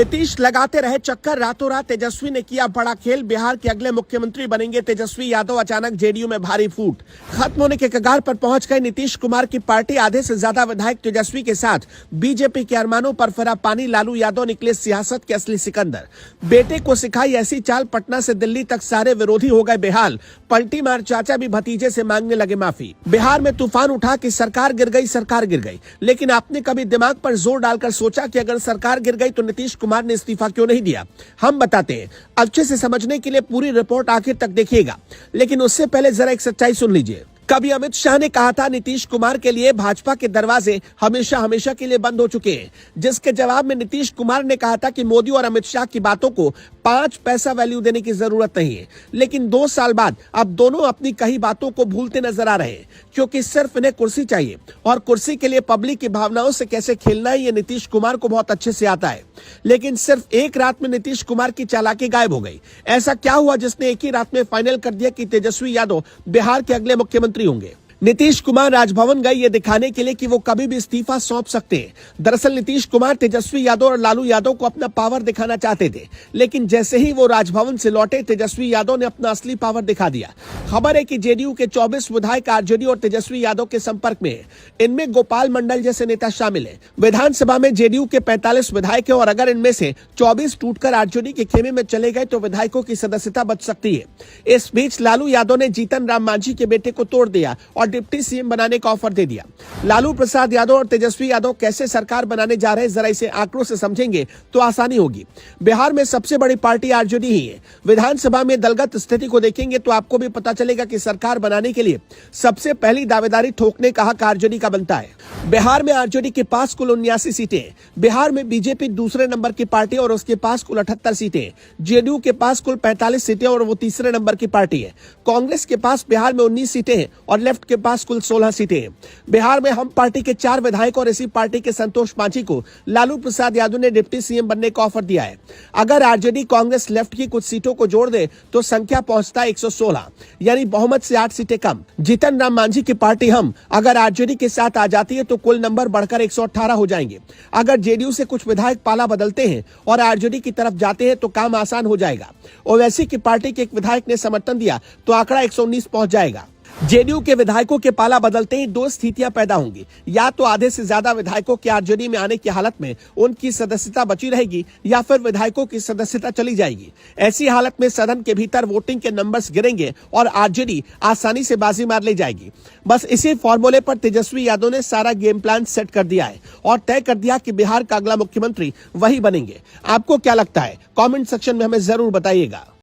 नीतीश लगाते रहे चक्कर, रातों रात तेजस्वी ने किया बड़ा खेल। बिहार के अगले मुख्यमंत्री बनेंगे तेजस्वी यादव। अचानक जेडीयू में भारी फूट, खत्म होने के कगार पर पहुंच गए नीतीश कुमार की पार्टी। आधे से ज्यादा विधायक तेजस्वी के साथ। बीजेपी के अरमानों पर फिरा पानी। लालू यादव निकले सियासत के असली सिकंदर। बेटे को सिखाई ऐसी चाल, पटना से दिल्ली तक सारे विरोधी हो गए बेहाल। पलटी मार चाचा भी भतीजे से मांगने लगे माफी। बिहार में तूफान उठा कि सरकार गिर गई, सरकार गिर गई। लेकिन आपने कभी दिमाग पर जोर डालकर सोचा कि अगर सरकार गिर गई तो नीतीश कुमार ने इस्तीफा क्यों नहीं दिया? हम बताते हैं। अच्छे से समझने के लिए पूरी रिपोर्ट आखिर तक देखिएगा, लेकिन उससे पहले जरा एक सच्चाई सुन लीजिए। कभी अमित शाह ने कहा था नीतीश कुमार के लिए भाजपा के दरवाजे हमेशा हमेशा के लिए बंद हो चुके हैं, जिसके जवाब में नीतीश कुमार ने कहा था कि मोदी और अमित शाह की बातों को 5 पैसा वैल्यू देने की जरूरत नहीं है। लेकिन 2 साल बाद अब दोनों अपनी कही बातों को भूलते नजर आ रहे हैं, क्योंकि सिर्फ इन्हें कुर्सी चाहिए और कुर्सी के लिए पब्लिक की भावनाओं से कैसे खेलना है ये नीतीश कुमार को बहुत अच्छे से आता है। लेकिन सिर्फ एक रात में नीतीश कुमार की चालाकी गायब हो गई। ऐसा क्या हुआ जिसने एक ही रात में फाइनल कर दिया कि तेजस्वी यादव बिहार के अगले मुख्यमंत्री होंगे? नीतीश कुमार राजभवन गए ये दिखाने के लिए कि वो कभी भी इस्तीफा सौंप सकते हैं। दरअसल नीतीश कुमार तेजस्वी यादव और लालू यादव को अपना पावर दिखाना चाहते थे, लेकिन जैसे ही वो राजभवन से लौटे तेजस्वी यादव ने अपना असली पावर दिखा दिया। खबर है कि जेडीयू के 24 विधायक आरजेडी और तेजस्वी यादव के संपर्क में है। इनमें गोपाल मंडल जैसे नेता शामिल है। विधानसभा में जेडीयू के 45 विधायक है और अगर इनमें से 24 टूटकर आरजेडी के खेमे में चले गए तो विधायकों की सदस्यता बच सकती है। इस बीच लालू यादव ने जीतन राम मांझी के बेटे को तोड़ दिया और डिप्टी सीएम बनाने का ऑफर दे दिया। लालू प्रसाद यादव और तेजस्वी यादव कैसे सरकार बनाने जा रहे हैं, जरा इसे आंकड़ों से समझेंगे तो आसानी होगी। बिहार में सबसे बड़ी पार्टी आरजेडी ही है। विधानसभा में दलगत स्थिति को देखेंगे तो आपको भी पता चलेगा कि सरकार बनाने के लिए सबसे पहली दावेदारी ठोकने का हक आरजेडी का बनता है। बिहार में आरजेडी के पास कुल 79 सीटें। बिहार में बीजेपी दूसरे नंबर की पार्टी और उसके पास कुल 78 सीटें। जेडीयू के पास कुल 45 सीटें और वो तीसरे नंबर की पार्टी है। कांग्रेस के पास बिहार में 19 सीटें हैं और लेफ्ट के पास कुल 16 सीटें हैं। बिहार में हम पार्टी के 4 विधायक और इसी पार्टी के संतोष मांझी को लालू प्रसाद यादव ने डिप्टी सीएम बनने का ऑफर दिया है। अगर आरजेडी कांग्रेस लेफ्ट की कुछ सीटों को जोड़ दे तो संख्या पहुंचता है 116, यानी बहुमत से 8 सीटें कम। जीतन राम मांझी की पार्टी हम अगर आरजेडी के साथ आ जाती है तो कुल नंबर बढ़कर 118 हो जाएंगे। अगर जेडीयू से कुछ विधायक पाला बदलते हैं और आरजेडी की तरफ जाते हैं तो काम आसान हो जाएगा। ओवैसी की पार्टी के एक विधायक ने समर्थन दिया तो आंकड़ा 119 पहुंच जाएगा। जेडीयू के विधायकों के पाला बदलते ही 2 स्थितियां पैदा होंगी। या तो आधे से ज्यादा विधायकों के आरजेडी में आने की हालत में उनकी सदस्यता बची रहेगी या फिर विधायकों की सदस्यता चली जाएगी। ऐसी हालत में सदन के भीतर वोटिंग के नंबर्स गिरेंगे और आरजेडी आसानी से बाजी मार ले जाएगी। बस इसी फॉर्मूले पर तेजस्वी यादव ने सारा गेम प्लान सेट कर दिया है और तय कर दिया कि बिहार का अगला मुख्यमंत्री वही बनेंगे। आपको क्या लगता है? कॉमेंट सेक्शन में हमें जरूर बताइएगा।